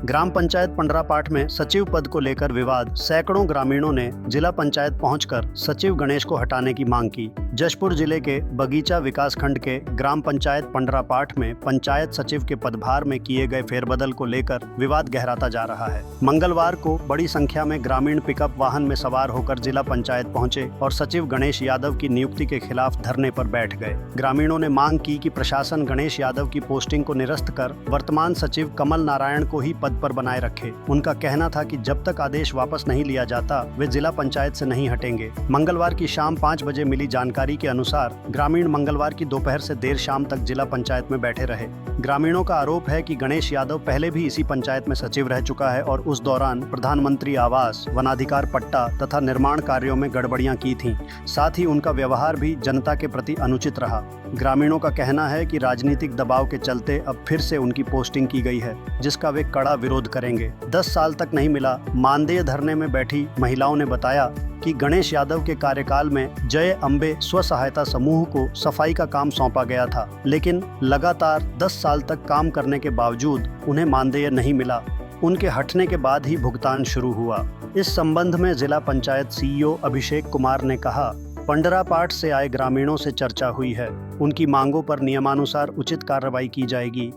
ग्राम पंचायत पंडरापाठ में सचिव पद को लेकर विवाद। सैकड़ों ग्रामीणों ने जिला पंचायत पहुंचकर सचिव गणेश को हटाने की मांग की। जशपुर जिले के बगीचा विकासखंड के ग्राम पंचायत पंडरापाठ में पंचायत सचिव के पदभार में किए गए फेरबदल को लेकर विवाद गहराता जा रहा है। मंगलवार को बड़ी संख्या में ग्रामीण पिकअप वाहन में सवार होकर जिला पंचायत पहुंचे और सचिव गणेश यादव की नियुक्ति के खिलाफ धरने पर बैठ गए। ग्रामीणों ने मांग की कि प्रशासन गणेश यादव की पोस्टिंग को निरस्त कर वर्तमान सचिव कमल नारायण को ही पद पर बनाए रखे। उनका कहना था कि जब तक आदेश वापस नहीं लिया जाता वे जिला पंचायत से नहीं हटेंगे। मंगलवार की शाम 5 बजे मिली जानकारी के अनुसार ग्रामीण मंगलवार की दोपहर से देर शाम तक जिला पंचायत में बैठे रहे। ग्रामीणों का आरोप है कि गणेश यादव पहले भी इसी पंचायत में सचिव रह चुका है और उस दौरान प्रधानमंत्री आवास, वनाधिकार पट्टा तथा निर्माण कार्यों में गड़बड़ियां की थीं। साथ ही उनका व्यवहार भी जनता के प्रति अनुचित रहा। ग्रामीणों का कहना है कि राजनीतिक दबाव के चलते अब फिर से उनकी पोस्टिंग की गई है, जिसका वे कड़ा विरोध करेंगे। 10 साल तक नहीं मिला। मानदेय धरने में बैठी महिलाओं ने बताया कि गणेश यादव के कार्यकाल में जय अम्बे स्व सहायता समूह को सफाई का काम सौंपा गया था, लेकिन लगातार 10 साल तक काम करने के बावजूद उन्हें मानदेय नहीं मिला। उनके हटने के बाद ही भुगतान शुरू हुआ। इस संबंध में जिला पंचायत सीईओ अभिषेक कुमार ने कहा, पंडरापाठ से आए ग्रामीणों से चर्चा हुई है। उनकी मांगों पर नियमानुसार उचित कार्रवाई की जाएगी।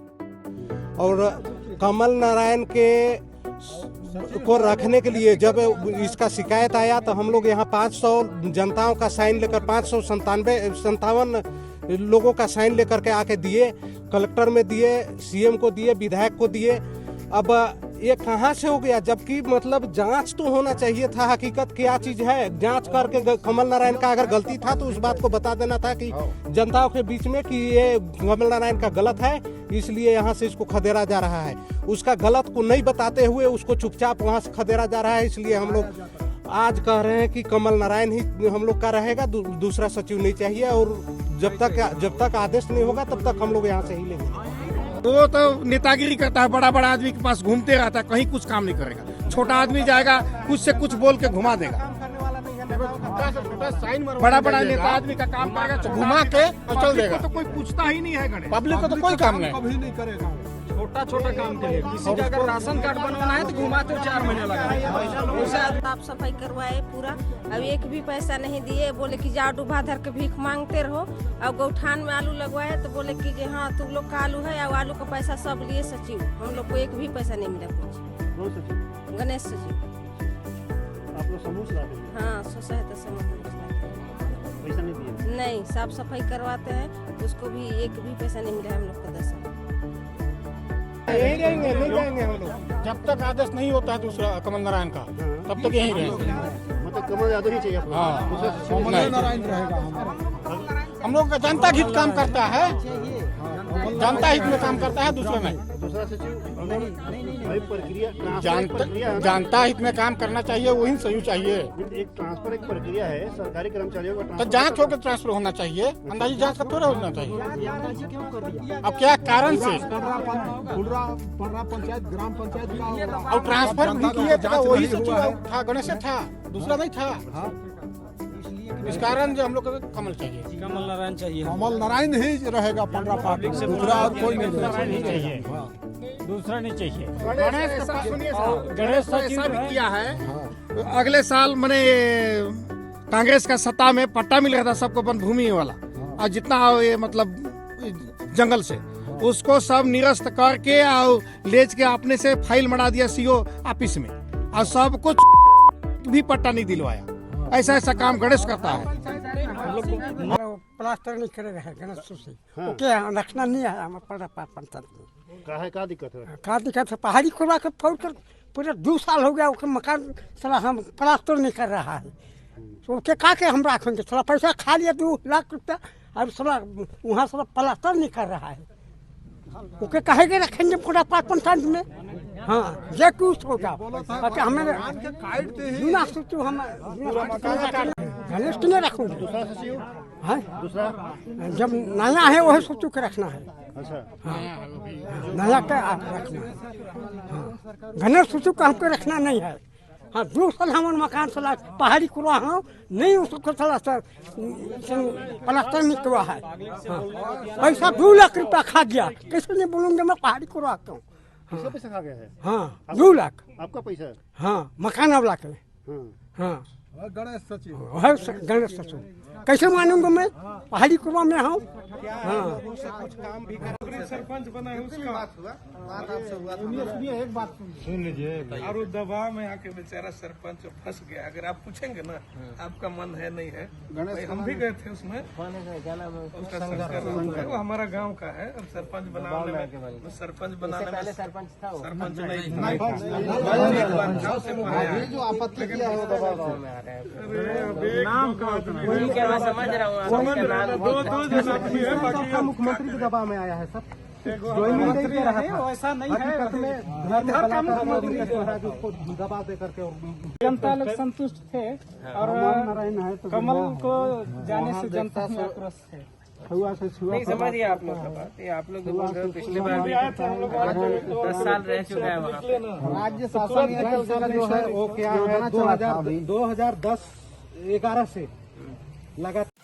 और कमल नारायण के को रखने के लिए जब इसका शिकायत आया तो हम लोग यहाँ 500 जनताओं का साइन लेकर 557 लोगों का साइन लेकर के आके दिए। कलेक्टर में दिए, सीएम को दिए, विधायक को दिए। अब ये कहाँ से हो गया, जबकि मतलब जांच तो होना चाहिए था। हकीकत क्या चीज है, जांच करके कमल नारायण का अगर गलती था तो उस बात को बता देना था कि जनताओं के बीच में कि ये कमल नारायण का गलत है, इसलिए यहाँ से इसको खदेड़ा जा रहा है। उसका गलत को नहीं बताते हुए उसको चुपचाप वहाँ से खदेड़ा जा रहा है। इसलिए हम लोग आज कह रहे हैं कि कमल नारायण ही हम लोग का रहेगा, दूसरा सचिव नहीं चाहिए। और जब तक आदेश नहीं होगा तब तक हम लोग यहाँ से ही लेंगे। वो तो नेतागिरी करता है, बड़ा बड़ा आदमी के पास घूमते रहता है, कहीं कुछ काम नहीं करेगा। छोटा आदमी जाएगा, कुछ से कुछ बोल के घुमा देगा। बड़ा बड़ा नेता आदमी का काम करेगा तो घुमा के चल देगा। तो कोई पूछता ही नहीं है, पब्लिक को तो कोई काम नहीं करेगा। छोटा छोटा काम के लिए किसी का अगर राशन कार्ड बनवाना है तो घुमा तो 4 महीने लगा। साफ सफाई करवाए पूरा, अब एक भी पैसा नहीं दिए। बोले कि जाओ डूबा धर के भीख मांगते रहो। अब गौठान में आलू लगवाए तो बोले कि हाँ तुम लोग का आलू है, अब आलू का पैसा सब लिए सचिव। हम लोग को एक भी पैसा नहीं मिला कुछ। गणेश सचिव आप लोग समूह चलाते हैं? हाँ, स्व सहायता समूह पैसा नहीं दिए? नहीं, साफ सफाई करवाते हैं, उसको भी एक भी पैसा नहीं मिला हम लोग को। 10 साल यही रहेंगे, नहीं जाएंगे हम लोग। जब तक आदेश नहीं होता है दूसरा कमल नारायण का, तब तक यही रहेंगे। मतलब कमल यादव ही चाहिए? कमल नारायण रहेगा। हम लोग का जनता हित काम करता है, जनता हित में काम करता है, दूसरा नहीं। दूसरा सचिव भाई प्रक्रिया जनता हित में काम करना चाहिए, वही सही चाहिए। एक ट्रांसफर एक प्रक्रिया है, सरकारी कर्मचारियों का तो जांच होकर ट्रांसफर होना चाहिए, अंदाजी जांच का थोड़ा होना चाहिए। अब क्या कारण से ग्राम पंचायत और ट्रांसफर भी किए था, वही सचिव था, गणेश था, दूसरा नहीं था। इस कारण जो हम लोग को कमल चाहिए, कमल नारायण चाहिए। कमल नारायण ही रहेगा पंडरापाठ से, दूसरा और कोई नहीं चाहिए। दूसरा नहीं चाहिए। गणेश सचिव भी किया है। अगले साल मैंने कांग्रेस का सत्ता में पट्टा मिल रहा था सबको वन भूमि वाला, और जितना ये मतलब जंगल से उसको सब निरस्त करके और लेज के अपने से फाइल मरा दिया सीओ ऑफिस में, और सब कुछ भी पट्टा नहीं दिलवाया। ऐसा ऐसा काम गणेश करता है। प्लास्टर नहीं करे रहे गणेश से, ओके रखना नहीं है हमारे पंचायत में। क्या दिक्कत है? क्या दिक्कत है? पहाड़ी खुलवा के फोड़ कर पूरे 2 साल हो गया, उसके मकान साला हम प्लास्टर नहीं कर रहा है। तो ओके का के हम रखेंगे? थोड़ा पैसा खा लिया 2 लाख रुपया, और साला वहाँ साला प्लास्टर नहीं कर रहा है। ओके कहे के रखेंगे पूरा पंचायत में? हाँ, ये कुछ होगा। हमें गणेश की नहीं रखूँगा। दूसरा सचिव है दूसरा जब नया है वही सोचू के रखना है। अच्छा, हाँ, नया का रखना है। हाँ, गणेश सोचू का हमको रखना नहीं है। हाँ, 2 साल हमारे मकान चला पहाड़ी कुआ हाँ नहीं उसको चला सर प्लास्टर नहीं कुआ है। हाँ, पैसा 2 लाख रुपया खा गया, कैसे नहीं बोलूँगा मैं पहाड़ी कुआ क्यों? किसका पैसा खा गया है? हाँ 2 लाख। आपका पैसा है? हाँ मकान अवला के। हाँ। हाँ गणेश सचिव गणेश सचिव कैसे मानूंगा मैं, पहाड़ी कुआ में हूँ। हाँ कुछ काम भी सरपंच बना है उसका एक बात सुन लीजिए। और दबाव में आके बेचारा सरपंच फंस गया। अगर आप पूछेंगे ना आपका मन है नहीं है, भाई हम भी गए थे उसमें, उसका संस्कार वो हमारा गांव का है। अब सरपंच बनाने में सरपंच था, सरपंच नहीं जो आपत्ति किया है वो दबाव में आ रहा है। नाम का मैं समझ रहा हूँ मुख्यमंत्री के दबाव में आया है सब। ऐसा नहीं है, उसको दबा दे करके जनता लोग संतुष्ट थे और कमल को जाने से जनता में आक्रोश है। नहीं समझिए आप लोग का बात, ये आप लोग जो बोल रहे हो पिछले बार भी 10 साल रह चुका है वहाँ पे। राज्य शासन जो है वो क्या है 2010-11 से लगातार